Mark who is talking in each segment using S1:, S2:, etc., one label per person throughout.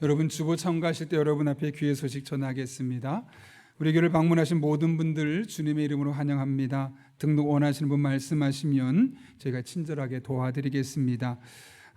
S1: 여러분 주보 참가하실 때 여러분 앞에 귀의 소식 전하겠습니다. 우리 교회를 방문하신 모든 분들 주님의 이름으로 환영합니다. 등록 원하시는 분 말씀하시면 저희가 친절하게 도와드리겠습니다.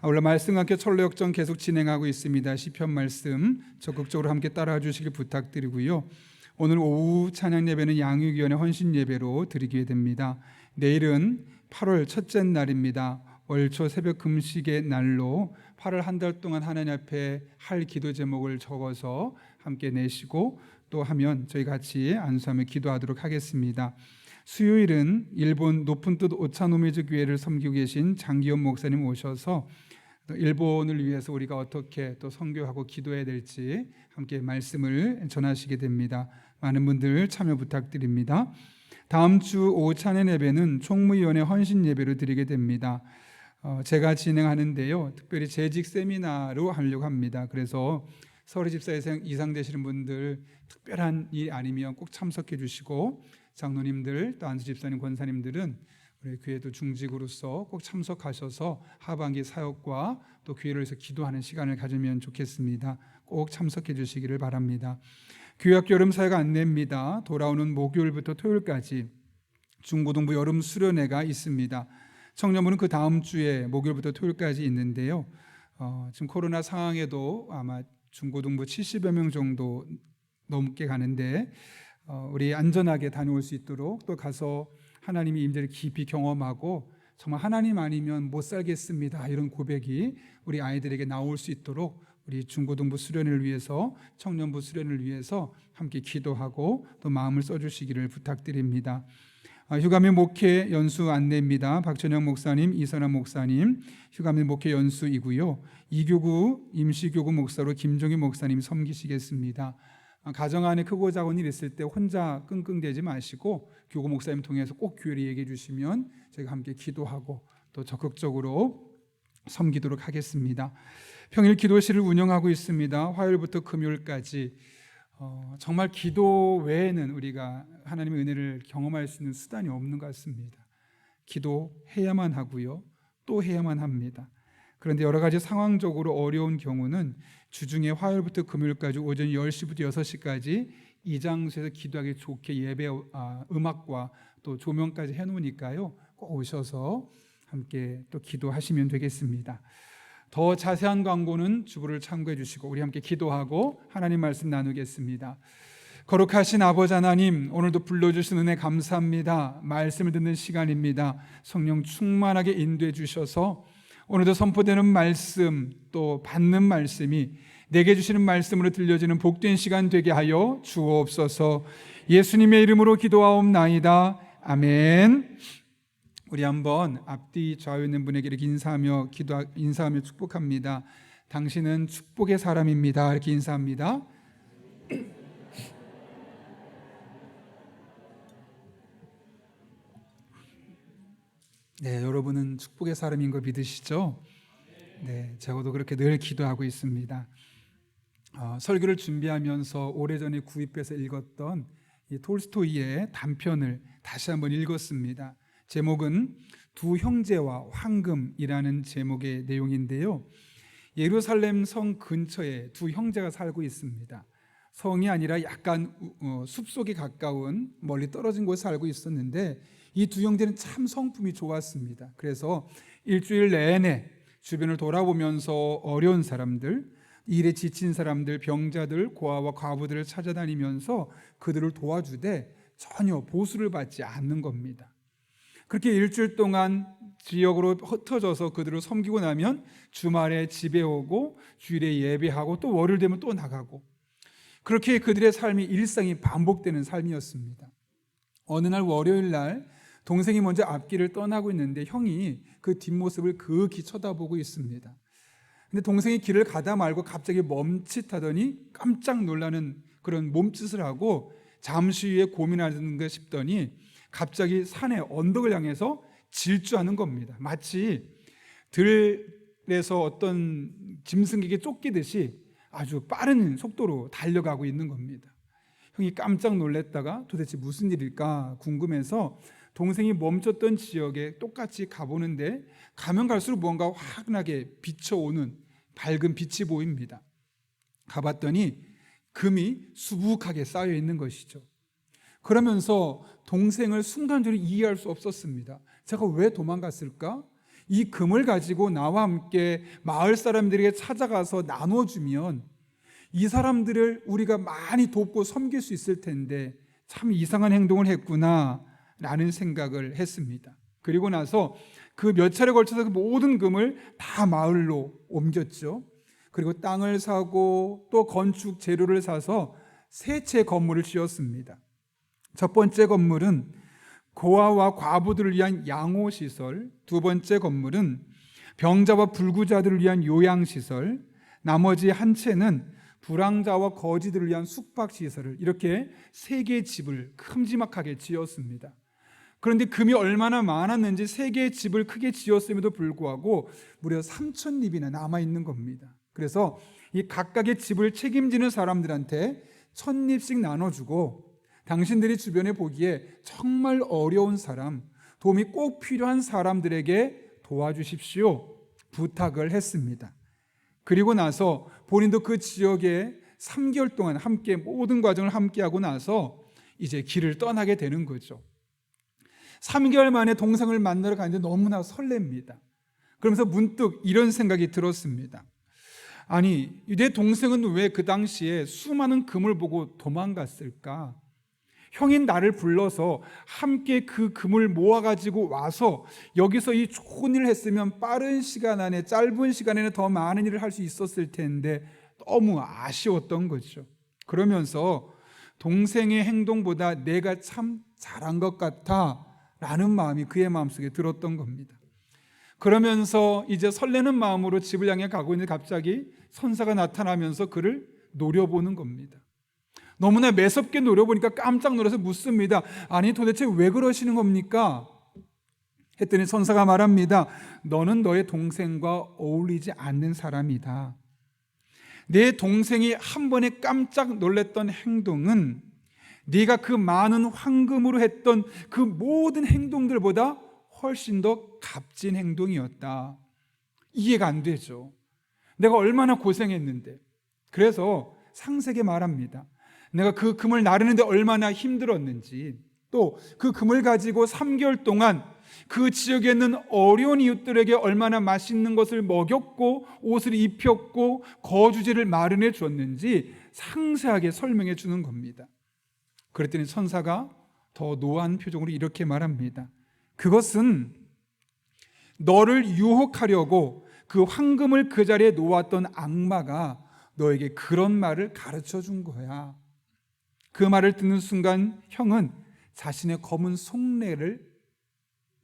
S1: 원래 말씀과 함께 철로역정 계속 진행하고 있습니다. 시편 말씀 적극적으로 함께 따라와 주시길 부탁드리고요. 오늘 오후 찬양 예배는 양육위원회 헌신 예배로 드리게 됩니다. 내일은 8월 첫째 날입니다. 월초 새벽 금식의 날로 8월 한 달 동안 하나님 앞에 할 기도 제목을 적어서 함께 내시고 또 하면 저희 같이 안수하며 기도하도록 하겠습니다. 수요일은 일본 높은 뜻 오차노미즈 교회를 섬기고 계신 장기현 목사님 오셔서 일본을 위해서 우리가 어떻게 또 선교하고 기도해야 될지 함께 말씀을 전하시게 됩니다. 많은 분들 참여 부탁드립니다. 다음 주 오후 찬양 예배는 총무위원회 헌신 예배로 드리게 됩니다. 제가 진행하는데요, 특별히 재직 세미나로 하려고 합니다. 그래서 서울의 집사 이상 되시는 분들 특별한 일 아니면 꼭 참석해 주시고, 장로님들 또 안수 집사님 권사님들은 우리 교회도 중직으로서 꼭 참석하셔서 하반기 사역과 또 교회를 위해서 기도하는 시간을 가지면 좋겠습니다. 꼭 참석해 주시기를 바랍니다. 교회학교 여름 사역 안내입니다. 돌아오는 목요일부터 토요일까지 중고등부 여름 수련회가 있습니다. 청년부는 그 다음 주에 목요일부터 토요일까지 있는데요, 지금 코로나 상황에도 아마 중고등부 70여 명 정도 넘게 가는데 우리 안전하게 다녀올 수 있도록, 또 가서 하나님의 임재를 깊이 경험하고 정말 하나님 아니면 못 살겠습니다 이런 고백이 우리 아이들에게 나올 수 있도록 우리 중고등부 수련을 위해서, 청년부 수련을 위해서 함께 기도하고 또 마음을 써주시기를 부탁드립니다. 휴가민 목회 연수 안내입니다. 박천영 목사님, 이선아 목사님 휴가민 목회 연수이고요. 이교구 임시교구 목사로 김종희 목사님 섬기시겠습니다. 가정 안에 크고 작은 일 있을 때 혼자 끙끙대지 마시고 교구 목사님 통해서 꼭 교회를 얘기해 주시면 저희가 함께 기도하고 또 적극적으로 섬기도록 하겠습니다. 평일 기도실을 운영하고 있습니다. 화요일부터 금요일까지 정말 기도 외에는 우리가 하나님의 은혜를 경험할 수 있는 수단이 없는 것 같습니다. 기도해야만 하고요, 또 해야만 합니다. 그런데 여러 가지 상황적으로 어려운 경우는 주중에 화요일부터 금요일까지 오전 10시부터 6시까지 이 장소에서 기도하기 좋게 예배 음악과 또 조명까지 해놓으니까요, 꼭 오셔서 함께 또 기도하시면 되겠습니다. 더 자세한 광고는 주보를 참고해 주시고 우리 함께 기도하고 하나님 말씀 나누겠습니다. 거룩하신 아버지 하나님, 오늘도 불러주신 은혜 감사합니다. 말씀을 듣는 시간입니다. 성령 충만하게 인도해 주셔서 오늘도 선포되는 말씀 또 받는 말씀이 내게 주시는 말씀으로 들려지는 복된 시간 되게 하여 주옵소서. 예수님의 이름으로 기도하옵나이다. 아멘. 우리 한번 앞뒤 좌우에 있는 분에게 이렇게 인사하며 축복합니다. 당신은 축복의 사람입니다. 이렇게 인사합니다. 네, 여러분은 축복의 사람인 거 믿으시죠? 네, 저도 그렇게 늘 기도하고 있습니다. 설교를 준비하면서 오래전에 구입해서 읽었던 이 톨스토이의 단편을 다시 한번 읽었습니다. 제목은 두 형제와 황금이라는 제목의 내용인데요, 예루살렘 성 근처에 두 형제가 살고 있습니다. 성이 아니라 약간 숲속에 가까운 멀리 떨어진 곳에 살고 있었는데 이 두 형제는 참 성품이 좋았습니다. 그래서 일주일 내내 주변을 돌아보면서 어려운 사람들, 일에 지친 사람들, 병자들, 고아와 과부들을 찾아다니면서 그들을 도와주되 전혀 보수를 받지 않는 겁니다. 그렇게 일주일 동안 지역으로 흩어져서 그들을 섬기고 나면 주말에 집에 오고 주일에 예배하고 또 월요일 되면 또 나가고, 그렇게 그들의 삶이 일상이 반복되는 삶이었습니다. 어느 날 월요일 날 동생이 먼저 앞길을 떠나고 있는데 형이 그 뒷모습을 그윽히 쳐다보고 있습니다. 근데 동생이 길을 가다 말고 갑자기 멈칫하더니 깜짝 놀라는 그런 몸짓을 하고 잠시 후에 고민하는가 싶더니 갑자기 산의 언덕을 향해서 질주하는 겁니다. 마치 들에서 어떤 짐승에게 쫓기듯이 아주 빠른 속도로 달려가고 있는 겁니다. 형이 깜짝 놀랐다가 도대체 무슨 일일까 궁금해서 동생이 멈췄던 지역에 똑같이 가보는데 가면 갈수록 뭔가 환하게 비춰오는 밝은 빛이 보입니다. 가봤더니 금이 수북하게 쌓여 있는 것이죠. 그러면서 동생을 순간적으로 이해할 수 없었습니다. 제가 왜 도망갔을까? 이 금을 가지고 나와 함께 마을 사람들에게 찾아가서 나눠주면 이 사람들을 우리가 많이 돕고 섬길 수 있을 텐데 참 이상한 행동을 했구나 라는 생각을 했습니다. 그리고 나서 그 몇 차례 걸쳐서 그 모든 금을 다 마을로 옮겼죠. 그리고 땅을 사고 또 건축 재료를 사서 세 채 건물을 지었습니다. 첫 번째 건물은 고아와 과부들을 위한 양호시설, 두 번째 건물은 병자와 불구자들을 위한 요양시설, 나머지 한 채는 불황자와 거지들을 위한 숙박시설을, 이렇게 세 개의 집을 큼지막하게 지었습니다. 그런데 금이 얼마나 많았는지 세 개의 집을 크게 지었음에도 불구하고 무려 3,000립이나 남아있는 겁니다. 그래서 이 각각의 집을 책임지는 사람들한테 1,000립씩 나눠주고 당신들이 주변에 보기에 정말 어려운 사람, 도움이 꼭 필요한 사람들에게 도와주십시오 부탁을 했습니다. 그리고 나서 본인도 그 지역에 3개월 동안 함께 모든 과정을 함께하고 나서 이제 길을 떠나게 되는 거죠. 3개월 만에 동생을 만나러 가는데 너무나 설렙니다. 그러면서 문득 이런 생각이 들었습니다. 아니, 내 동생은 왜 그 당시에 수많은 금을 보고 도망갔을까? 형인 나를 불러서 함께 그 금을 모아가지고 와서 여기서 이 좋은 일을 했으면 빠른 시간 안에, 짧은 시간에는 더 많은 일을 할 수 있었을 텐데 너무 아쉬웠던 거죠. 그러면서 동생의 행동보다 내가 참 잘한 것 같아 라는 마음이 그의 마음속에 들었던 겁니다. 그러면서 이제 설레는 마음으로 집을 향해 가고 있는데 갑자기 선사가 나타나면서 그를 노려보는 겁니다. 너무나 매섭게 노려보니까 깜짝 놀라서 묻습니다. 아니, 도대체 왜 그러시는 겁니까? 했더니 선사가 말합니다. 너는 너의 동생과 어울리지 않는 사람이다. 내 동생이 한 번에 깜짝 놀랐던 행동은 네가 그 많은 황금으로 했던 그 모든 행동들보다 훨씬 더 값진 행동이었다. 이해가 안 되죠. 내가 얼마나 고생했는데. 그래서 상세하게 말합니다. 내가 그 금을 나르는데 얼마나 힘들었는지, 또 그 금을 가지고 3개월 동안 그 지역에 있는 어려운 이웃들에게 얼마나 맛있는 것을 먹였고 옷을 입혔고 거주지를 마련해 줬는지 상세하게 설명해 주는 겁니다. 그랬더니 선사가 더 노한 표정으로 이렇게 말합니다. 그것은 너를 유혹하려고 그 황금을 그 자리에 놓았던 악마가 너에게 그런 말을 가르쳐 준 거야. 그 말을 듣는 순간 형은 자신의 검은 속내를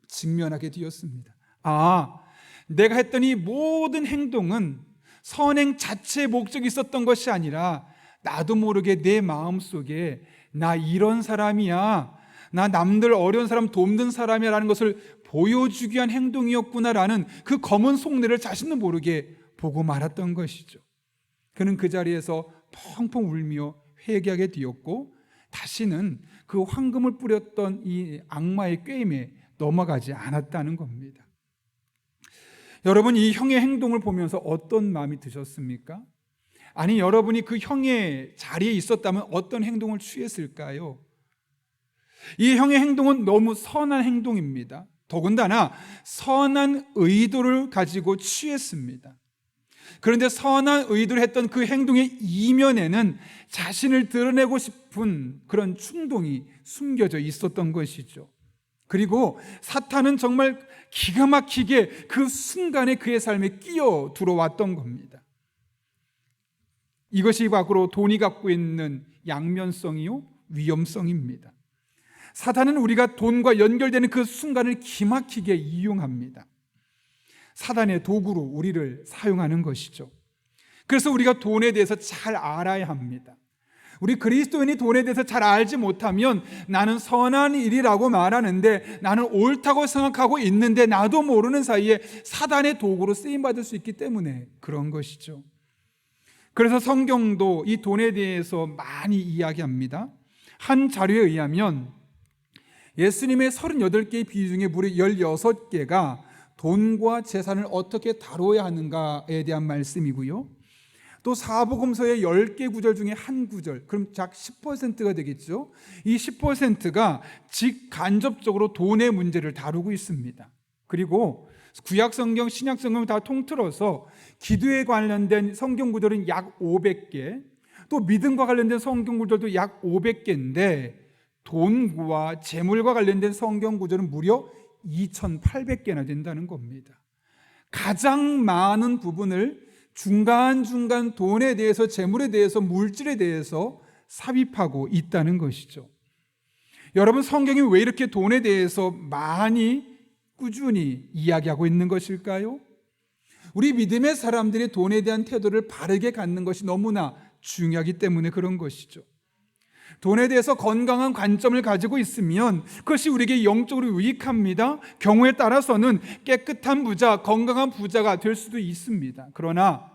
S1: 직면하게 되었습니다. 아, 내가 했던 이 모든 행동은 선행 자체의 목적이 있었던 것이 아니라 나도 모르게 내 마음속에 나 이런 사람이야, 나 남들 어려운 사람 돕는 사람이야 라는 것을 보여주기 위한 행동이었구나라는 그 검은 속내를 자신도 모르게 보고 말았던 것이죠. 그는 그 자리에서 펑펑 울며 회개하게 되었고 다시는 그 황금을 뿌렸던 이 악마의 꾀임에 넘어가지 않았다는 겁니다. 여러분, 이 형의 행동을 보면서 어떤 마음이 드셨습니까? 아니, 여러분이 그 형의 자리에 있었다면 어떤 행동을 취했을까요? 이 형의 행동은 너무 선한 행동입니다. 더군다나 선한 의도를 가지고 취했습니다. 그런데 선한 의도를 했던 그 행동의 이면에는 자신을 드러내고 싶은 그런 충동이 숨겨져 있었던 것이죠. 그리고 사탄은 정말 기가 막히게 그 순간에 그의 삶에 끼어 들어왔던 겁니다. 이것이 바로 돈이 갖고 있는 양면성이요 위험성입니다. 사탄은 우리가 돈과 연결되는 그 순간을 기막히게 이용합니다. 사단의 도구로 우리를 사용하는 것이죠. 그래서 우리가 돈에 대해서 잘 알아야 합니다. 우리 그리스도인이 돈에 대해서 잘 알지 못하면 나는 선한 일이라고 말하는데 나는 옳다고 생각하고 있는데 나도 모르는 사이에 사단의 도구로 쓰임받을 수 있기 때문에 그런 것이죠. 그래서 성경도 이 돈에 대해서 많이 이야기합니다. 한 자료에 의하면 예수님의 38개의 비유 중에 무려 16개가 돈과 재산을 어떻게 다뤄야 하는가에 대한 말씀이고요. 또 사복음서의 10개 구절 중에 한 구절, 그럼 약 10%가 되겠죠. 이 10%가 직간접적으로 돈의 문제를 다루고 있습니다. 그리고 구약성경, 신약성경 다 통틀어서 기도에 관련된 성경 구절은 약 500개, 또 믿음과 관련된 성경 구절도 약 500개인데 돈과 재물과 관련된 성경 구절은 무려 2,800개나 된다는 겁니다. 가장 많은 부분을 중간중간 돈에 대해서, 재물에 대해서, 물질에 대해서 삽입하고 있다는 것이죠. 여러분, 성경이 왜 이렇게 돈에 대해서 많이 꾸준히 이야기하고 있는 것일까요? 우리 믿음의 사람들이 돈에 대한 태도를 바르게 갖는 것이 너무나 중요하기 때문에 그런 것이죠. 돈에 대해서 건강한 관점을 가지고 있으면 그것이 우리에게 영적으로 유익합니다. 경우에 따라서는 깨끗한 부자, 건강한 부자가 될 수도 있습니다. 그러나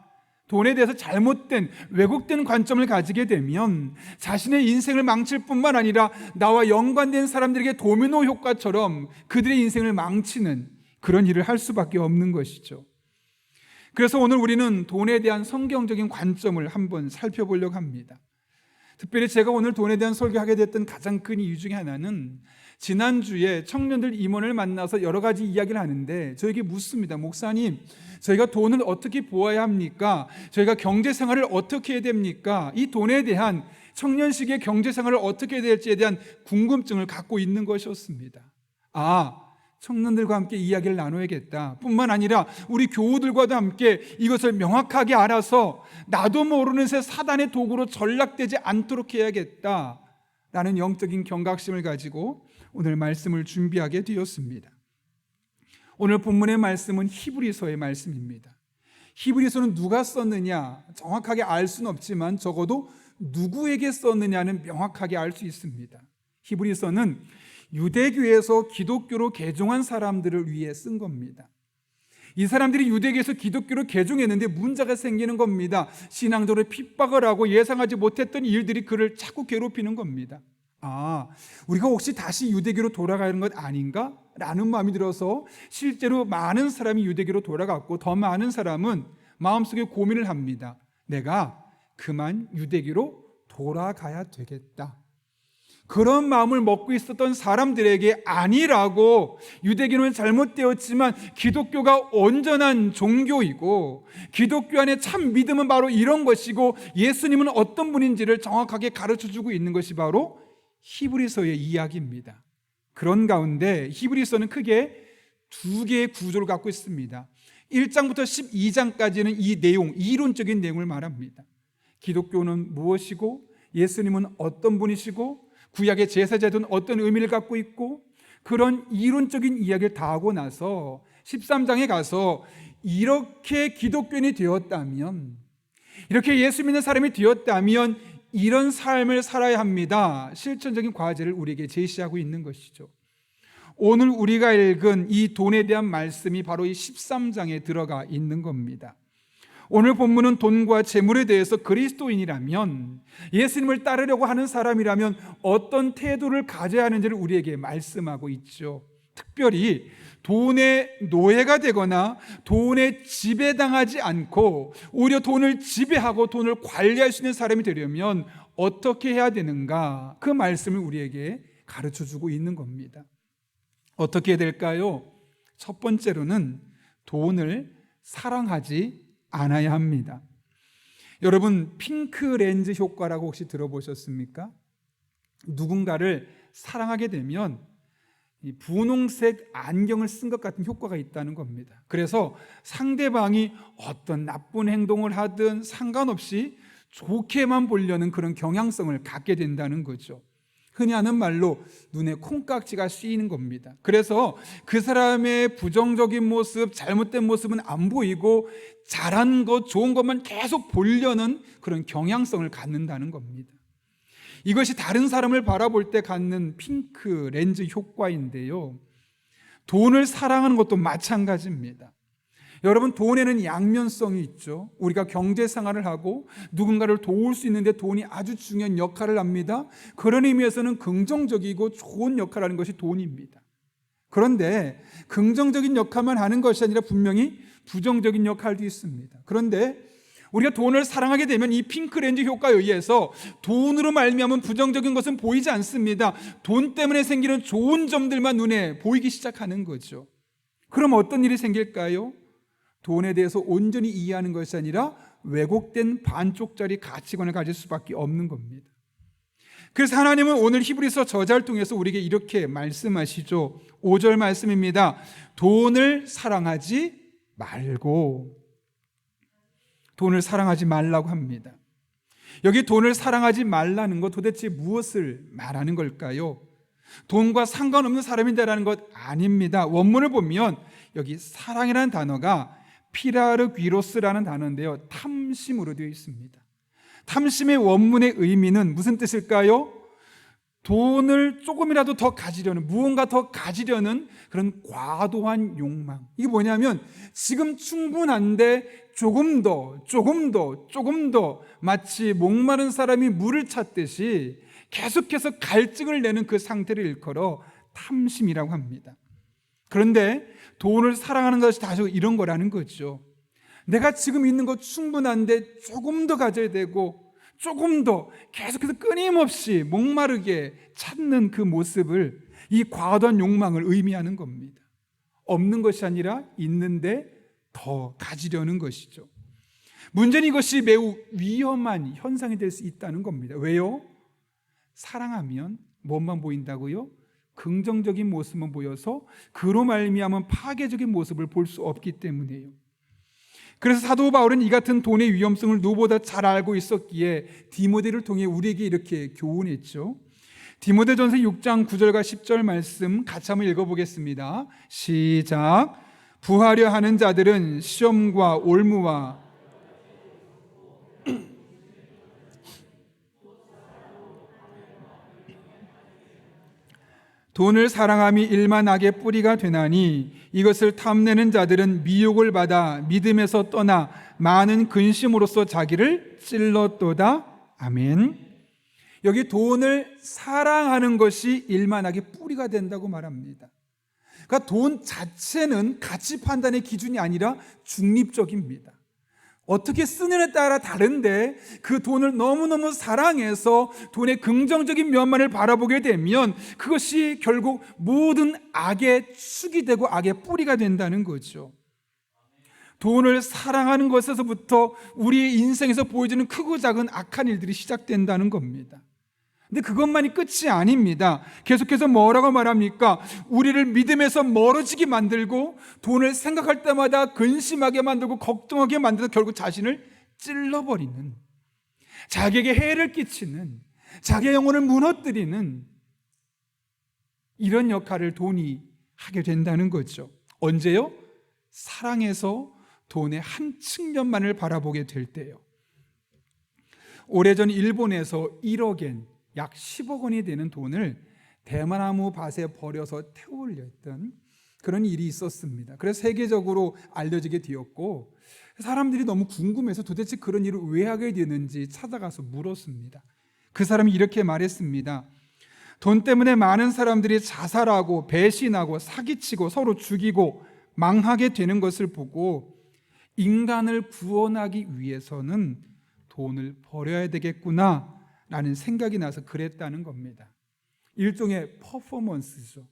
S1: 돈에 대해서 잘못된, 왜곡된 관점을 가지게 되면 자신의 인생을 망칠 뿐만 아니라 나와 연관된 사람들에게 도미노 효과처럼 그들의 인생을 망치는 그런 일을 할 수밖에 없는 것이죠. 그래서 오늘 우리는 돈에 대한 성경적인 관점을 한번 살펴보려고 합니다. 특별히 제가 오늘 돈에 대한 설교하게 됐던 가장 큰 이유 중에 하나는 지난주에 청년들 임원을 만나서 여러 가지 이야기를 하는데 저에게 묻습니다. 목사님, 저희가 돈을 어떻게 보아야 합니까? 저희가 경제생활을 어떻게 해야 됩니까? 이 돈에 대한 청년식의 경제생활을 어떻게 해야 될지에 대한 궁금증을 갖고 있는 것이었습니다. 청년들과 함께 이야기를 나눠야겠다 뿐만 아니라 우리 교우들과도 함께 이것을 명확하게 알아서 나도 모르는 새 사단의 도구로 전락되지 않도록 해야겠다 라는 영적인 경각심을 가지고 오늘 말씀을 준비하게 되었습니다. 오늘 본문의 말씀은 히브리서의 말씀입니다. 히브리서는 누가 썼느냐 정확하게 알 수는 없지만 적어도 누구에게 썼느냐는 명확하게 알 수 있습니다. 히브리서는 유대교에서 기독교로 개종한 사람들을 위해 쓴 겁니다. 이 사람들이 유대교에서 기독교로 개종했는데 문제가 생기는 겁니다. 신앙적으로 핍박을 하고 예상하지 못했던 일들이 그를 자꾸 괴롭히는 겁니다. 우리가 혹시 다시 유대교로 돌아가는 것 아닌가? 라는 마음이 들어서 실제로 많은 사람이 유대교로 돌아갔고 더 많은 사람은 마음속에 고민을 합니다. 내가 그만 유대교로 돌아가야 되겠다. 그런 마음을 먹고 있었던 사람들에게 아니라고, 유대교는 잘못되었지만 기독교가 온전한 종교이고 기독교 안에 참 믿음은 바로 이런 것이고 예수님은 어떤 분인지를 정확하게 가르쳐주고 있는 것이 바로 히브리서의 이야기입니다. 그런 가운데 히브리서는 크게 두 개의 구조를 갖고 있습니다. 1장부터 12장까지는 이 내용, 이론적인 내용을 말합니다. 기독교는 무엇이고 예수님은 어떤 분이시고 구약의 제사제도는 어떤 의미를 갖고 있고 그런 이론적인 이야기를 다 하고 나서 13장에 가서 이렇게 기독교인이 되었다면, 이렇게 예수 믿는 사람이 되었다면 이런 삶을 살아야 합니다. 실천적인 과제를 우리에게 제시하고 있는 것이죠. 오늘 우리가 읽은 이 돈에 대한 말씀이 바로 이 13장에 들어가 있는 겁니다. 오늘 본문은 돈과 재물에 대해서 그리스도인이라면, 예수님을 따르려고 하는 사람이라면 어떤 태도를 가져야 하는지를 우리에게 말씀하고 있죠. 특별히 돈의 노예가 되거나 돈에 지배당하지 않고 오히려 돈을 지배하고 돈을 관리할 수 있는 사람이 되려면 어떻게 해야 되는가, 그 말씀을 우리에게 가르쳐주고 있는 겁니다. 어떻게 해야 될까요? 첫 번째로는 돈을 사랑하지 않아야 합니다. 여러분, 핑크 렌즈 효과라고 혹시 들어보셨습니까? 누군가를 사랑하게 되면 이 분홍색 안경을 쓴 것 같은 효과가 있다는 겁니다. 그래서 상대방이 어떤 나쁜 행동을 하든 상관없이 좋게만 보려는 그런 경향성을 갖게 된다는 거죠. 흔히 하는 말로 눈에 콩깍지가 씌이는 겁니다. 그래서 그 사람의 부정적인 모습, 잘못된 모습은 안 보이고 잘한 것, 좋은 것만 계속 보려는 그런 경향성을 갖는다는 겁니다. 이것이 다른 사람을 바라볼 때 갖는 핑크 렌즈 효과인데요, 돈을 사랑하는 것도 마찬가지입니다. 여러분, 돈에는 양면성이 있죠. 우리가 경제생활을 하고 누군가를 도울 수 있는데 돈이 아주 중요한 역할을 합니다. 그런 의미에서는 긍정적이고 좋은 역할을 하는 것이 돈입니다. 그런데 긍정적인 역할만 하는 것이 아니라 분명히 부정적인 역할도 있습니다. 그런데 우리가 돈을 사랑하게 되면 이 핑크렌즈 효과에 의해서 돈으로 말미암은 부정적인 것은 보이지 않습니다. 돈 때문에 생기는 좋은 점들만 눈에 보이기 시작하는 거죠. 그럼 어떤 일이 생길까요? 돈에 대해서 온전히 이해하는 것이 아니라 왜곡된 반쪽짜리 가치관을 가질 수밖에 없는 겁니다. 그래서 하나님은 오늘 히브리서 저자를 통해서 우리에게 이렇게 말씀하시죠. 5절 말씀입니다. 돈을 사랑하지 말고, 돈을 사랑하지 말라고 합니다. 여기 돈을 사랑하지 말라는 것 도대체 무엇을 말하는 걸까요? 돈과 상관없는 사람인데라는 것 아닙니다. 원문을 보면 여기 사랑이라는 단어가 피라르귀로스라는 단어인데요, 탐심으로 되어 있습니다. 탐심의 원문의 의미는 무슨 뜻일까요? 돈을 조금이라도 더 가지려는, 무언가 더 가지려는 그런 과도한 욕망. 이게 뭐냐면 지금 충분한데 조금 더 마치 목마른 사람이 물을 찾듯이 계속해서 갈증을 내는 그 상태를 일컬어 탐심이라고 합니다. 그런데 돈을 사랑하는 것이 다 이런 거라는 거죠. 내가 지금 있는 거 충분한데 조금 더 가져야 되고, 조금 더 계속해서 끊임없이 목마르게 찾는 그 모습을, 이 과도한 욕망을 의미하는 겁니다. 없는 것이 아니라 있는데 더 가지려는 것이죠. 문제는 이것이 매우 위험한 현상이 될 수 있다는 겁니다. 왜요? 사랑하면 뭐만 보인다고요? 긍정적인 모습만 보여서 그로 말미암은 파괴적인 모습을 볼 수 없기 때문이에요. 그래서 사도 바울은 이 같은 돈의 위험성을 누구보다 잘 알고 있었기에 디모데를 통해 우리에게 이렇게 교훈했죠. 디모데전서 6장 9절과 10절 말씀 같이 한번 읽어보겠습니다. 시작. 부하려 하는 자들은 시험과 올무와 돈을 사랑함이 일만 악의 뿌리가 되나니 이것을 탐내는 자들은 미혹을 받아 믿음에서 떠나 많은 근심으로써 자기를 찔렀도다. 아멘. 여기 돈을 사랑하는 것이 일만 악의 뿌리가 된다고 말합니다. 그러니까 돈 자체는 가치 판단의 기준이 아니라 중립적입니다. 어떻게 쓰느냐에 따라 다른데 그 돈을 너무너무 사랑해서 돈의 긍정적인 면만을 바라보게 되면 그것이 결국 모든 악의 축이 되고 악의 뿌리가 된다는 거죠. 돈을 사랑하는 것에서부터 우리의 인생에서 보여지는 크고 작은 악한 일들이 시작된다는 겁니다. 근데 그것만이 끝이 아닙니다. 계속해서 뭐라고 말합니까? 우리를 믿음에서 멀어지게 만들고 돈을 생각할 때마다 근심하게 만들고 걱정하게 만들어서 결국 자신을 찔러버리는, 자기에게 해를 끼치는, 자기의 영혼을 무너뜨리는 이런 역할을 돈이 하게 된다는 거죠. 언제요? 사랑해서 돈의 한 측면만을 바라보게 될 때요. 오래전 일본에서 1억엔 약 10억 원이 되는 돈을 대마나무 밭에 버려서 태우려 했던 그런 일이 있었습니다. 그래서 세계적으로 알려지게 되었고, 사람들이 너무 궁금해서 도대체 그런 일을 왜 하게 되는지 찾아가서 물었습니다. 그 사람이 이렇게 말했습니다. 돈 때문에 많은 사람들이 자살하고 배신하고 사기치고 서로 죽이고 망하게 되는 것을 보고 인간을 구원하기 위해서는 돈을 버려야 되겠구나 라는 생각이 나서 그랬다는 겁니다. 일종의 퍼포먼스죠.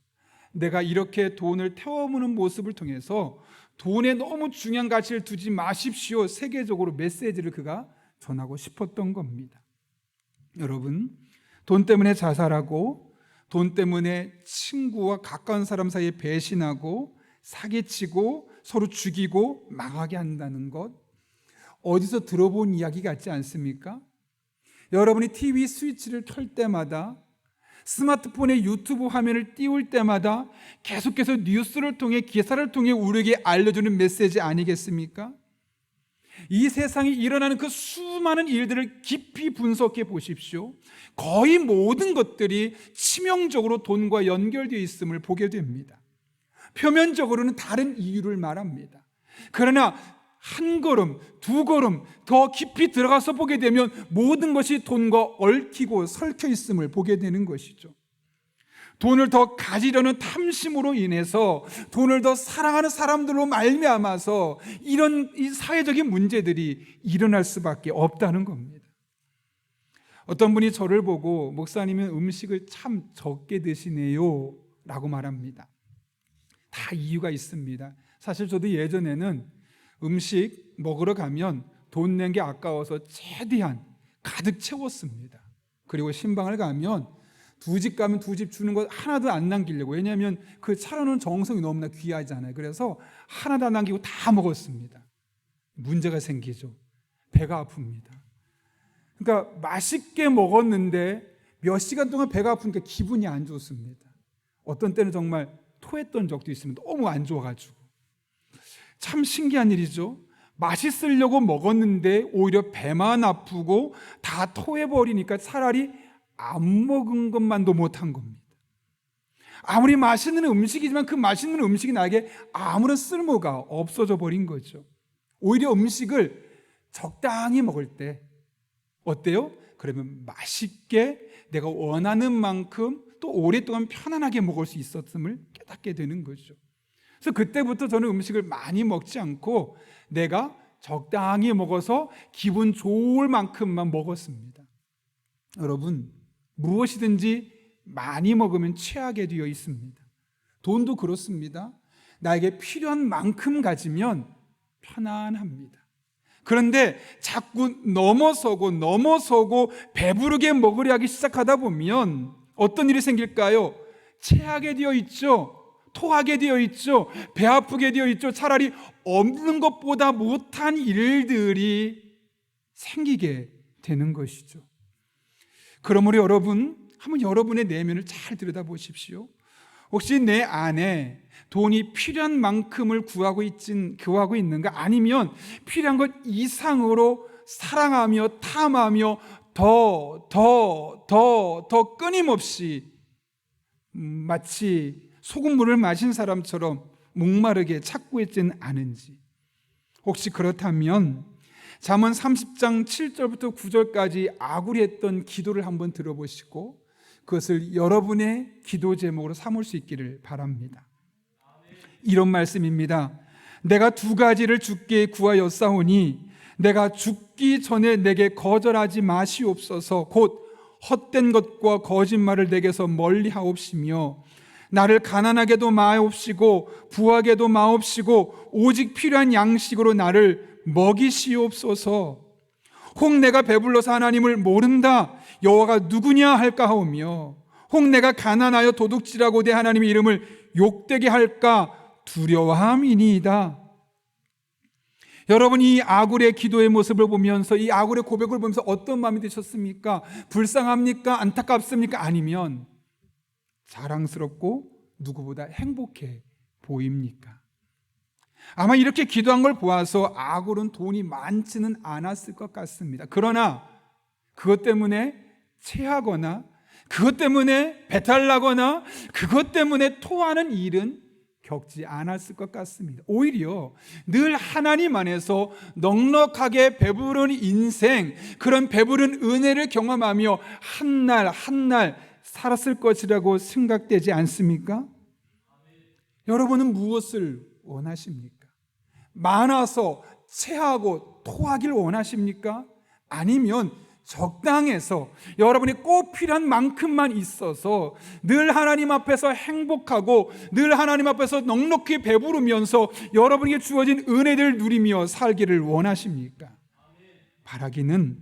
S1: 내가 이렇게 돈을 태워무는 모습을 통해서 돈에 너무 중요한 가치를 두지 마십시오, 세계적으로 메시지를 그가 전하고 싶었던 겁니다. 여러분, 돈 때문에 자살하고 돈 때문에 친구와 가까운 사람 사이에 배신하고 사기치고 서로 죽이고 망하게 한다는 것, 어디서 들어본 이야기 같지 않습니까? 여러분이 TV 스위치를 켤 때마다, 스마트폰의 유튜브 화면을 띄울 때마다 계속해서 뉴스를 통해, 기사를 통해 우리에게 알려주는 메시지 아니겠습니까? 이 세상에 일어나는 그 수많은 일들을 깊이 분석해 보십시오. 거의 모든 것들이 치명적으로 돈과 연결되어 있음을 보게 됩니다. 표면적으로는 다른 이유를 말합니다. 그러나 한 걸음, 두 걸음 더 깊이 들어가서 보게 되면 모든 것이 돈과 얽히고 설켜 있음을 보게 되는 것이죠. 돈을 더 가지려는 탐심으로 인해서 돈을 더 사랑하는 사람들로 말미암아서 이런 이 사회적인 문제들이 일어날 수밖에 없다는 겁니다. 어떤 분이 저를 보고 목사님은 음식을 참 적게 드시네요 라고 말합니다. 다 이유가 있습니다. 사실 저도 예전에는 음식 먹으러 가면 돈 낸 게 아까워서 최대한 가득 채웠습니다. 그리고 신방을 가면 두 집 가면 두 집 주는 것 하나도 안 남기려고, 왜냐하면 그 차려놓은 정성이 너무나 귀하잖아요. 그래서 하나도 안 남기고 다 먹었습니다. 문제가 생기죠. 배가 아픕니다. 그러니까 맛있게 먹었는데 몇 시간 동안 배가 아프니까 기분이 안 좋습니다. 어떤 때는 정말 토했던 적도 있습니다. 너무 안 좋아가지고. 참 신기한 일이죠. 맛있으려고 먹었는데 오히려 배만 아프고 다 토해버리니까 차라리 안 먹은 것만도 못한 겁니다. 아무리 맛있는 음식이지만 그 맛있는 음식이 나에게 아무런 쓸모가 없어져 버린 거죠. 오히려 음식을 적당히 먹을 때 어때요? 그러면 맛있게 내가 원하는 만큼 또 오랫동안 편안하게 먹을 수 있었음을 깨닫게 되는 거죠. 그래서 그때부터 저는 음식을 많이 먹지 않고 내가 적당히 먹어서 기분 좋을 만큼만 먹었습니다. 여러분, 무엇이든지 많이 먹으면 취하게 되어 있습니다. 돈도 그렇습니다. 나에게 필요한 만큼 가지면 편안합니다. 그런데 자꾸 넘어서고 배부르게 먹으려 하기 시작하다 보면 어떤 일이 생길까요? 체하게 되어 있죠. 토하게 되어 있죠. 배 아프게 되어 있죠. 차라리 없는 것보다 못한 일들이 생기게 되는 것이죠. 그러므로 여러분, 한번 여러분의 내면을 잘 들여다보십시오. 혹시 내 안에 돈이 필요한 만큼을 구하고 있는가? 아니면 필요한 것 이상으로 사랑하며 탐하며 더 끊임없이 마치 소금물을 마신 사람처럼 목마르게 찾고 있지는 않은지. 혹시 그렇다면 잠언 30장 7절부터 9절까지 아굴이 했던 기도를 한번 들어보시고 그것을 여러분의 기도 제목으로 삼을 수 있기를 바랍니다. 이런 말씀입니다. 내가 두 가지를 주께 구하였사오니 내가 죽기 전에 내게 거절하지 마시옵소서. 곧 헛된 것과 거짓말을 내게서 멀리 하옵시며 나를 가난하게도 마옵시고 부하게도 마옵시고 오직 필요한 양식으로 나를 먹이시옵소서. 혹 내가 배불러서 하나님을 모른다 여호와가 누구냐 할까 하오며 혹 내가 가난하여 도둑질하고 내 하나님의 이름을 욕되게 할까 두려워함이니이다. 여러분, 이 아굴의 기도의 모습을 보면서, 이 아굴의 고백을 보면서 어떤 마음이 드셨습니까? 불쌍합니까? 안타깝습니까? 아니면 자랑스럽고 누구보다 행복해 보입니까? 아마 이렇게 기도한 걸 보아서 아굴은 돈이 많지는 않았을 것 같습니다. 그러나 그것 때문에 체하거나 그것 때문에 배탈 나거나 그것 때문에 토하는 일은 겪지 않았을 것 같습니다. 오히려 늘 하나님 안에서 넉넉하게 배부른 인생, 그런 배부른 은혜를 경험하며 한 날 한 날 살았을 것이라고 생각되지 않습니까? 여러분은 무엇을 원하십니까? 많아서 체하고 토하길 원하십니까? 아니면 적당해서 여러분이 꼭 필요한 만큼만 있어서 늘 하나님 앞에서 행복하고 늘 하나님 앞에서 넉넉히 배부르면서 여러분에게 주어진 은혜를 누리며 살기를 원하십니까? 바라기는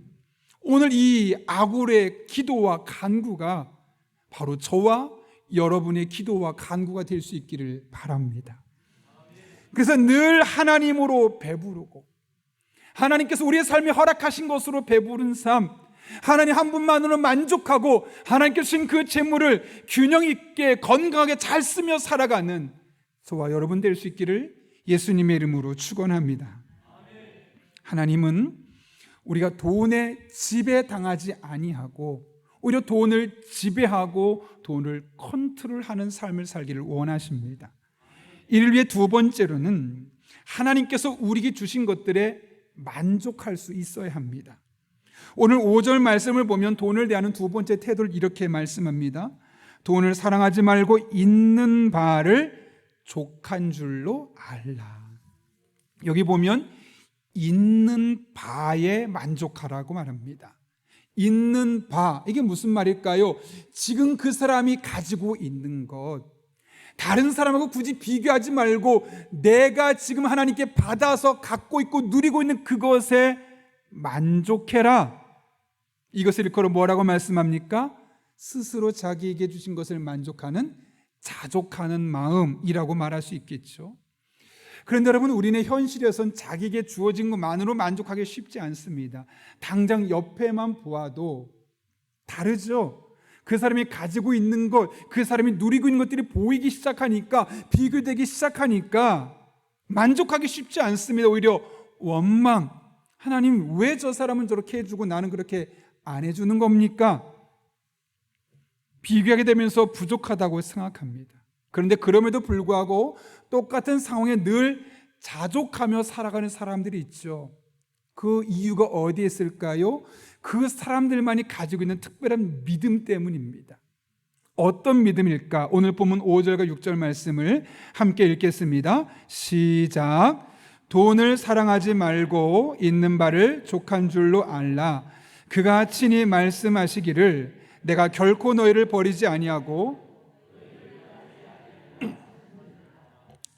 S1: 오늘 이 아굴의 기도와 간구가 바로 저와 여러분의 기도와 간구가 될 수 있기를 바랍니다. 그래서 늘 하나님으로 배부르고 하나님께서 우리의 삶에 허락하신 것으로 배부른 삶, 하나님 한 분만으로 만족하고 하나님께서 주신 그 재물을 균형 있게 건강하게 잘 쓰며 살아가는 저와 여러분 될 수 있기를 예수님의 이름으로 축원합니다. 하나님은 우리가 돈에 지배당하지 아니하고 오히려 돈을 지배하고 돈을 컨트롤하는 삶을 살기를 원하십니다. 이를 위해 두 번째로는 하나님께서 우리에게 주신 것들에 만족할 수 있어야 합니다. 오늘 5절 말씀을 보면 돈을 대하는 두 번째 태도를 이렇게 말씀합니다. 돈을 사랑하지 말고 있는 바를 족한 줄로 알라. 여기 보면 있는 바에 만족하라고 말합니다. 있는 바, 이게 무슨 말일까요? 지금 그 사람이 가지고 있는 것, 다른 사람하고 굳이 비교하지 말고 내가 지금 하나님께 받아서 갖고 있고 누리고 있는 그것에 만족해라. 이것을 일컬어 뭐라고 말씀합니까? 스스로 자기에게 주신 것을 만족하는 자족하는 마음이라고 말할 수 있겠죠. 그런데 여러분, 우리는 현실에선 자기에게 주어진 것만으로 만족하기 쉽지 않습니다. 당장 옆에만 보아도 다르죠. 그 사람이 가지고 있는 것, 그 사람이 누리고 있는 것들이 보이기 시작하니까, 비교되기 시작하니까 만족하기 쉽지 않습니다. 오히려 원망, 하나님 왜 저 사람은 저렇게 해주고 나는 그렇게 안 해주는 겁니까? 비교하게 되면서 부족하다고 생각합니다. 그런데 그럼에도 불구하고 똑같은 상황에 늘 자족하며 살아가는 사람들이 있죠. 그 이유가 어디에 있을까요? 그 사람들만이 가지고 있는 특별한 믿음 때문입니다. 어떤 믿음일까? 오늘 본문 5절과 6절 말씀을 함께 읽겠습니다. 시작. 돈을 사랑하지 말고 있는 바를 족한 줄로 알라. 그가 친히 말씀하시기를 내가 결코 너희를 버리지 아니하고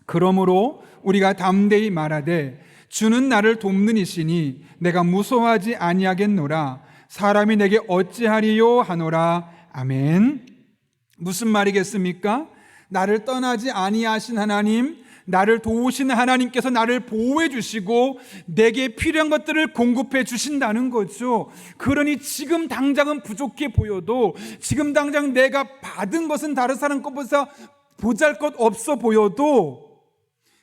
S1: 그러므로 우리가 담대히 말하되 주는 나를 돕는 이시니 내가 무서워하지 아니하겠노라. 사람이 내게 어찌하리요 하노라. 아멘. 무슨 말이겠습니까? 나를 떠나지 아니하신 하나님, 나를 도우시는 하나님께서 나를 보호해 주시고 내게 필요한 것들을 공급해 주신다는 거죠. 그러니 지금 당장은 부족해 보여도, 지금 당장 내가 받은 것은 다른 사람 것보다 보잘것 없어 보여도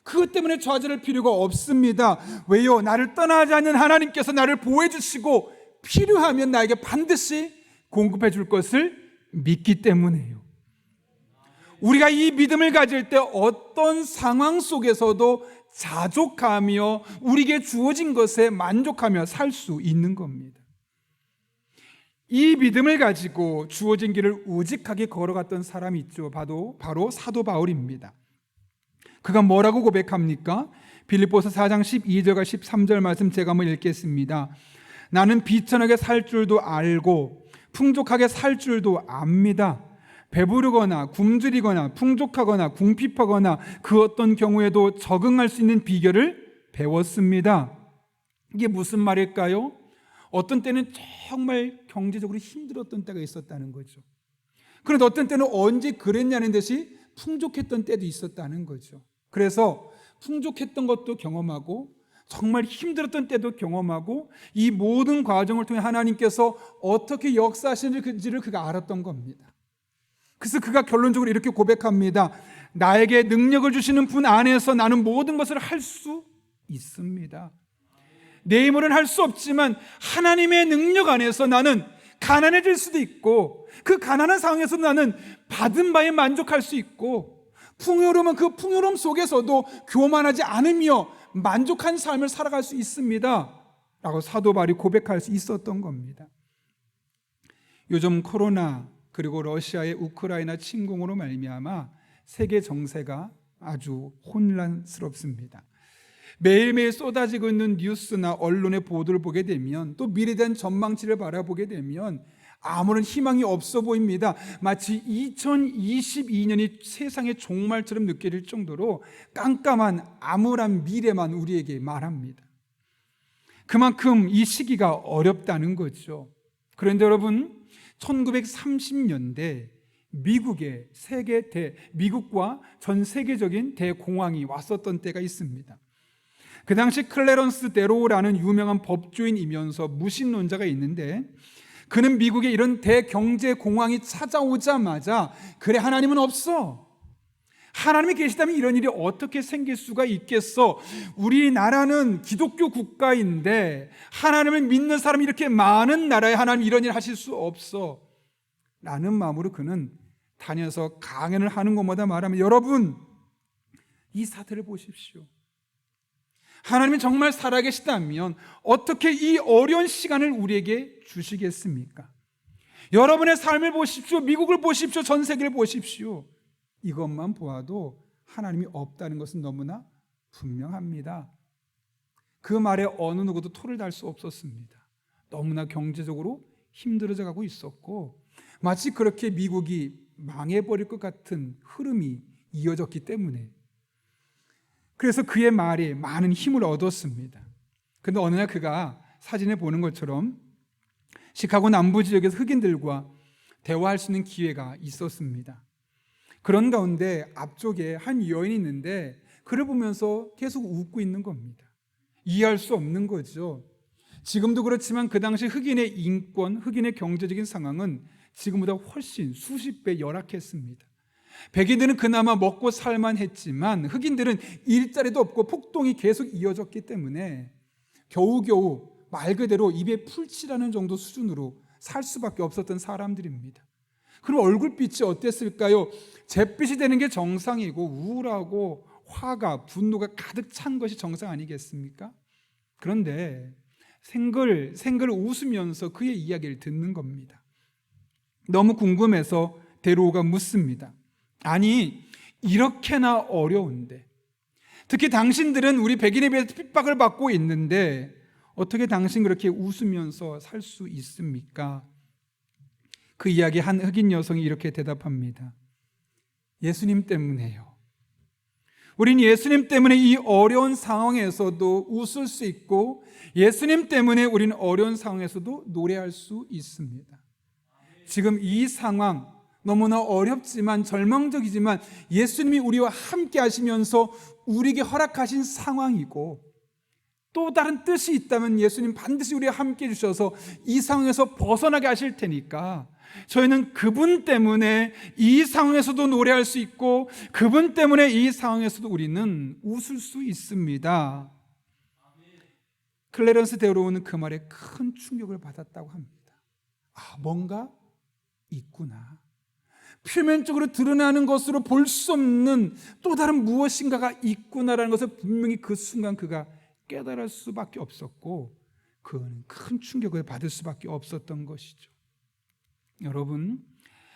S1: 그것 때문에 좌절할 필요가 없습니다. 왜요? 나를 떠나지 않는 하나님께서 나를 보호해 주시고 필요하면 나에게 반드시 공급해 줄 것을 믿기 때문이에요. 우리가 이 믿음을 가질 때 어떤 상황 속에서도 자족하며 우리에게 주어진 것에 만족하며 살 수 있는 겁니다. 이 믿음을 가지고 주어진 길을 우직하게 걸어갔던 사람이 있죠. 바로 사도 바울입니다. 그가 뭐라고 고백합니까? 빌립보서 4장 12절과 13절 말씀 제가 한번 읽겠습니다. 나는 비천하게 살 줄도 알고 풍족하게 살 줄도 압니다. 배부르거나 굶주리거나 풍족하거나 궁핍하거나 그 어떤 경우에도 적응할 수 있는 비결을 배웠습니다. 이게 무슨 말일까요? 어떤 때는 정말 경제적으로 힘들었던 때가 있었다는 거죠. 그런데 어떤 때는 언제 그랬냐는 듯이 풍족했던 때도 있었다는 거죠. 그래서 풍족했던 것도 경험하고 정말 힘들었던 때도 경험하고 이 모든 과정을 통해 하나님께서 어떻게 역사하시는지를 그가 알았던 겁니다. 그래서 그가 결론적으로 이렇게 고백합니다. 나에게 능력을 주시는 분 안에서 나는 모든 것을 할 수 있습니다. 내 힘으로는 할 수 없지만 하나님의 능력 안에서 나는 가난해질 수도 있고 그 가난한 상황에서 나는 받은 바에 만족할 수 있고 풍요로움은 그 풍요로움 속에서도 교만하지 않으며 만족한 삶을 살아갈 수 있습니다 라고 사도 바울이 고백할 수 있었던 겁니다. 요즘 코로나 그리고 러시아의 우크라이나 침공으로 말미암아 세계 정세가 아주 혼란스럽습니다. 매일매일 쏟아지고 있는 뉴스나 언론의 보도를 보게 되면 또 미래에 대한 전망치를 바라보게 되면 아무런 희망이 없어 보입니다. 마치 2022년이 세상의 종말처럼 느껴질 정도로 깜깜한 암울한 미래만 우리에게 말합니다. 그만큼 이 시기가 어렵다는 거죠. 그런데 여러분 1930년대 미국과 전 세계적인 대공황이 왔었던 때가 있습니다. 그 당시 클래런스 데로우라는 유명한 법조인이면서 무신론자가 있는데 그는 미국에 이런 대경제 공황이 찾아오자마자 그래 하나님은 없어. 하나님이 계시다면 이런 일이 어떻게 생길 수가 있겠어. 우리나라는 기독교 국가인데 하나님을 믿는 사람이 이렇게 많은 나라에 하나님 이런 일 하실 수 없어 라는 마음으로 그는 다녀서 강연을 하는 것마다 말하면 여러분 이 사태를 보십시오. 하나님이 정말 살아계시다면 어떻게 이 어려운 시간을 우리에게 주시겠습니까? 여러분의 삶을 보십시오. 미국을 보십시오. 전 세계를 보십시오. 이것만 보아도 하나님이 없다는 것은 너무나 분명합니다. 그 말에 어느 누구도 토를 달 수 없었습니다. 너무나 경제적으로 힘들어져 가고 있었고, 마치 그렇게 미국이 망해버릴 것 같은 흐름이 이어졌기 때문에, 그래서 그의 말에 많은 힘을 얻었습니다. 그런데 어느 날 그가 사진에 보는 것처럼 시카고 남부 지역에서 흑인들과 대화할 수 있는 기회가 있었습니다. 그런 가운데 앞쪽에 한 여인이 있는데 그를 보면서 계속 웃고 있는 겁니다. 이해할 수 없는 거죠. 지금도 그렇지만 그 당시 흑인의 인권, 흑인의 경제적인 상황은 지금보다 훨씬 수십 배 열악했습니다. 백인들은 그나마 먹고 살만 했지만 흑인들은 일자리도 없고 폭동이 계속 이어졌기 때문에 겨우겨우 말 그대로 입에 풀칠하는 정도 수준으로 살 수밖에 없었던 사람들입니다. 그럼 얼굴빛이 어땠을까요? 잿빛이 되는 게 정상이고 우울하고 화가, 분노가 가득 찬 것이 정상 아니겠습니까? 그런데 생글 웃으면서 그의 이야기를 듣는 겁니다. 너무 궁금해서 데로우가 묻습니다. 아니, 이렇게나 어려운데, 특히 당신들은 우리 백인에 비해서 핍박을 받고 있는데 어떻게 당신 그렇게 웃으면서 살 수 있습니까? 그 이야기 한 흑인 여성이 이렇게 대답합니다. 예수님 때문에요. 우린 예수님 때문에 이 어려운 상황에서도 웃을 수 있고, 예수님 때문에 우린 어려운 상황에서도 노래할 수 있습니다. 지금 이 상황 너무나 어렵지만 절망적이지만 예수님이 우리와 함께 하시면서 우리에게 허락하신 상황이고, 또 다른 뜻이 있다면 예수님 반드시 우리와 함께 해주셔서 이 상황에서 벗어나게 하실 테니까 저희는 그분 때문에 이 상황에서도 노래할 수 있고, 그분 때문에 이 상황에서도 우리는 웃을 수 있습니다. 클래런스 데로우는 그 말에 큰 충격을 받았다고 합니다. 뭔가 있구나. 표면적으로 드러나는 것으로 볼 수 없는 또 다른 무엇인가가 있구나라는 것을 분명히 그 순간 그가 깨달을 수밖에 없었고, 그는 큰 충격을 받을 수밖에 없었던 것이죠. 여러분,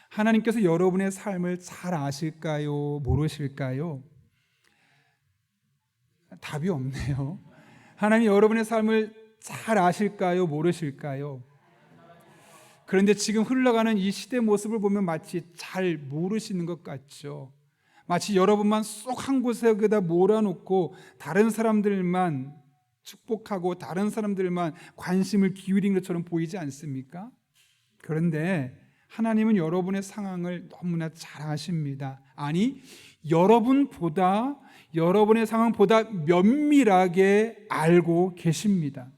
S1: 하나님께서 여러분의 삶을 잘 아실까요? 모르실까요? 답이 없네요. 하나님 여러분의 삶을 잘 아실까요? 모르실까요? 그런데 지금 흘러가는 이 시대 모습을 보면 마치 잘 모르시는 것 같죠. 마치 여러분만 쏙 한 곳에다 몰아놓고 다른 사람들만 축복하고 다른 사람들만 관심을 기울인 것처럼 보이지 않습니까? 그런데 하나님은 여러분의 상황을 너무나 잘 아십니다. 아니, 여러분의 상황보다 면밀하게 알고 계십니다.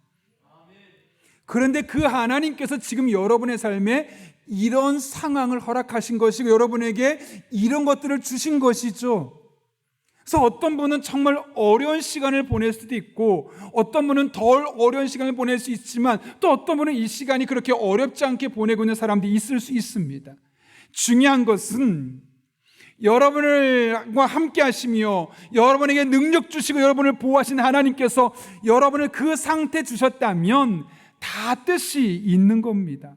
S1: 그런데 그 하나님께서 지금 여러분의 삶에 이런 상황을 허락하신 것이고 여러분에게 이런 것들을 주신 것이죠. 그래서 어떤 분은 정말 어려운 시간을 보낼 수도 있고, 어떤 분은 덜 어려운 시간을 보낼 수 있지만, 또 어떤 분은 이 시간이 그렇게 어렵지 않게 보내고 있는 사람들이 있을 수 있습니다. 중요한 것은 여러분과 함께 하시며 여러분에게 능력 주시고 여러분을 보호하신 하나님께서 여러분을 그 상태에 주셨다면 다 뜻이 있는 겁니다.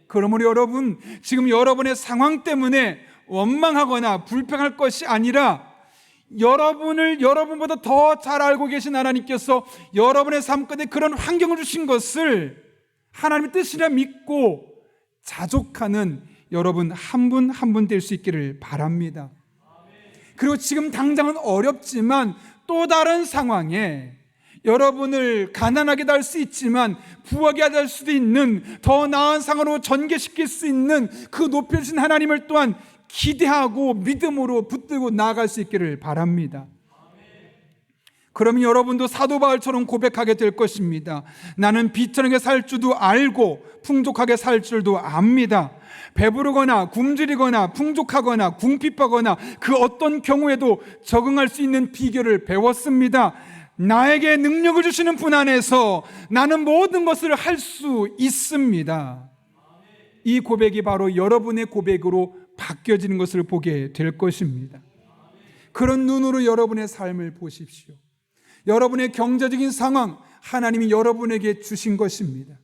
S1: 그러므로 여러분, 지금 여러분의 상황 때문에 원망하거나 불평할 것이 아니라 여러분을 여러분보다 더 잘 알고 계신 하나님께서 여러분의 삶 가운데 그런 환경을 주신 것을 하나님의 뜻이라 믿고 자족하는 여러분 한 분 한 분 될 수 있기를 바랍니다. 그리고 지금 당장은 어렵지만 또 다른 상황에 여러분을 가난하게 할 수 있지만 부하게 할 수도 있는 더 나은 상황으로 전개시킬 수 있는 그 높여주신 하나님을 또한 기대하고 믿음으로 붙들고 나아갈 수 있기를 바랍니다. 그러면 여러분도 사도 바울처럼 고백하게 될 것입니다. 나는 비천하게 살 줄도 알고 풍족하게 살 줄도 압니다. 배부르거나 굶주리거나 풍족하거나 궁핍하거나 그 어떤 경우에도 적응할 수 있는 비결을 배웠습니다. 나에게 능력을 주시는 분 안에서 나는 모든 것을 할 수 있습니다. 이 고백이 바로 여러분의 고백으로 바뀌어지는 것을 보게 될 것입니다. 그런 눈으로 여러분의 삶을 보십시오. 여러분의 경제적인 상황, 하나님이 여러분에게 주신 것입니다.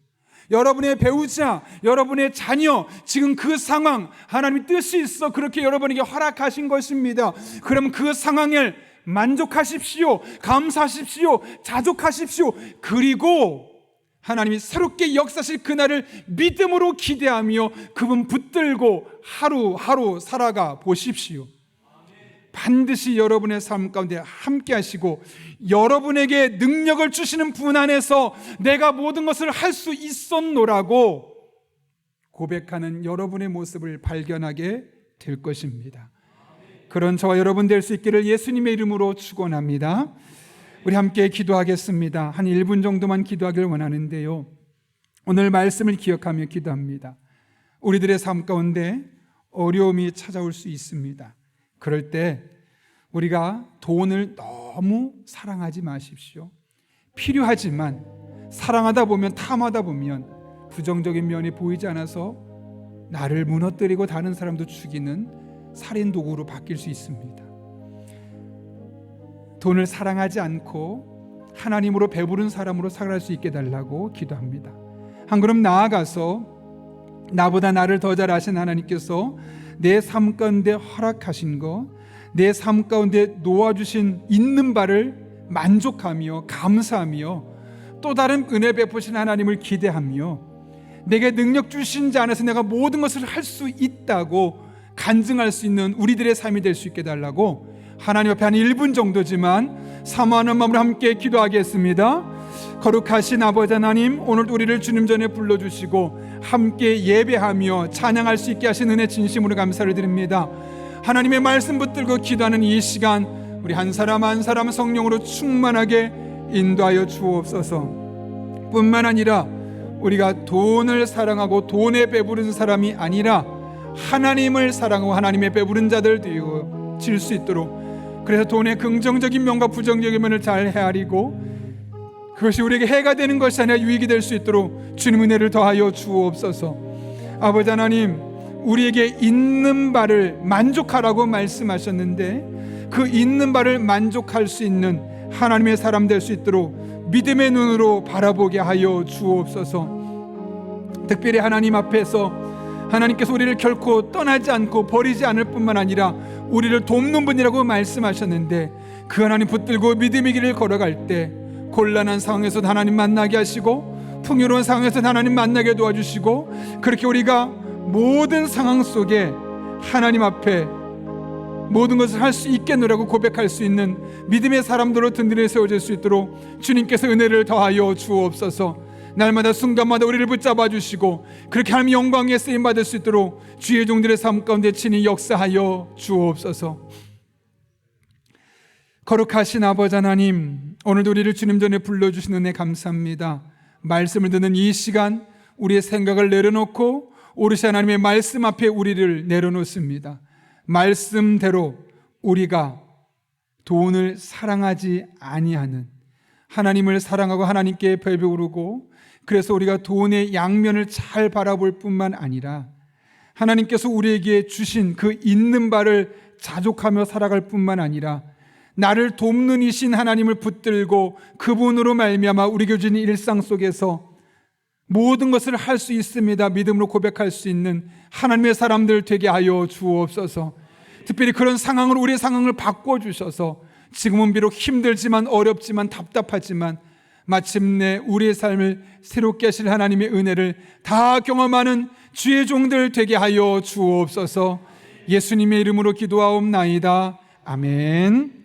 S1: 여러분의 배우자, 여러분의 자녀, 지금 그 상황 하나님의 뜻이 있어 그렇게 여러분에게 허락하신 것입니다. 그럼 그 상황을 만족하십시오. 감사하십시오. 자족하십시오. 그리고 하나님이 새롭게 역사하실 그날을 믿음으로 기대하며 그분 붙들고 하루하루 살아가 보십시오. 반드시 여러분의 삶 가운데 함께 하시고 여러분에게 능력을 주시는 분 안에서 내가 모든 것을 할 수 있었노라고 고백하는 여러분의 모습을 발견하게 될 것입니다. 그런 저와 여러분 될 수 있기를 예수님의 이름으로 축원합니다. 우리 함께 기도하겠습니다. 한 1분 정도만 기도하길 원하는데요, 오늘 말씀을 기억하며 기도합니다. 우리들의 삶 가운데 어려움이 찾아올 수 있습니다. 그럴 때 우리가 돈을 너무 사랑하지 마십시오. 필요하지만 사랑하다 보면, 탐하다 보면 부정적인 면이 보이지 않아서 나를 무너뜨리고 다른 사람도 죽이는 살인 도구로 바뀔 수 있습니다. 돈을 사랑하지 않고 하나님으로 배부른 사람으로 살아갈 수 있게 달라고 기도합니다. 한 걸음 나아가서 나보다 나를 더 잘 아신 하나님께서 내 삶 가운데 허락하신 것, 내 삶 가운데 놓아주신 있는 바를 만족하며 감사하며 또 다른 은혜 베푸신 하나님을 기대하며 내게 능력 주신 자 안에서 내가 모든 것을 할 수 있다고 간증할 수 있는 우리들의 삶이 될 수 있게 달라고 하나님 앞에 한 1분 정도지만 사모하는 마음으로 함께 기도하겠습니다. 거룩하신 아버지 하나님, 오늘 우리를 주님 전에 불러주시고 함께 예배하며 찬양할 수 있게 하신 은혜 진심으로 감사를 드립니다. 하나님의 말씀 붙들고 기도하는 이 시간 우리 한 사람 한 사람 성령으로 충만하게 인도하여 주옵소서. 뿐만 아니라 우리가 돈을 사랑하고 돈에 배부른 사람이 아니라 하나님을 사랑하고 하나님의 배부른 자들 되어질 수 있도록, 그래서 돈의 긍정적인 면과 부정적인 면을 잘 헤아리고 그것이 우리에게 해가 되는 것이 아니라 유익이 될 수 있도록 주님 은혜를 더하여 주옵소서. 아버지 하나님, 우리에게 있는 바를 만족하라고 말씀하셨는데 그 있는 바를 만족할 수 있는 하나님의 사람 될 수 있도록 믿음의 눈으로 바라보게 하여 주옵소서. 특별히 하나님 앞에서 하나님께서 우리를 결코 떠나지 않고 버리지 않을 뿐만 아니라 우리를 돕는 분이라고 말씀하셨는데 그 하나님 붙들고 믿음의 길을 걸어갈 때 곤란한 상황에서 하나님 만나게 하시고 풍요로운 상황에서 하나님 만나게 도와주시고, 그렇게 우리가 모든 상황 속에 하나님 앞에 모든 것을 할 수 있겠노라고 고백할 수 있는 믿음의 사람들로 든든히 세워질 수 있도록 주님께서 은혜를 더하여 주옵소서. 날마다 순간마다 우리를 붙잡아 주시고 그렇게 하나님 영광에 쓰임 받을 수 있도록 주의 종들의 삶 가운데 친히 역사하여 주옵소서. 거룩하신 아버지 하나님, 오늘도 우리를 주님 전에 불러주신 은혜 감사합니다. 말씀을 듣는 이 시간 우리의 생각을 내려놓고 오롯이 하나님의 말씀 앞에 우리를 내려놓습니다. 말씀대로 우리가 돈을 사랑하지 아니하는, 하나님을 사랑하고 하나님께 배부르고, 그래서 우리가 돈의 양면을 잘 바라볼 뿐만 아니라 하나님께서 우리에게 주신 그 있는 바를 자족하며 살아갈 뿐만 아니라 나를 돕는 이신 하나님을 붙들고 그분으로 말미암아 우리에게 주신 일상 속에서 모든 것을 할 수 있습니다. 믿음으로 고백할 수 있는 하나님의 사람들 되게 하여 주옵소서. 특별히 그런 상황으로 우리의 상황을 바꿔주셔서 지금은 비록 힘들지만 어렵지만 답답하지만 마침내 우리의 삶을 새롭게 하실 하나님의 은혜를 다 경험하는 주의 종들 되게 하여 주옵소서. 예수님의 이름으로 기도하옵나이다. 아멘.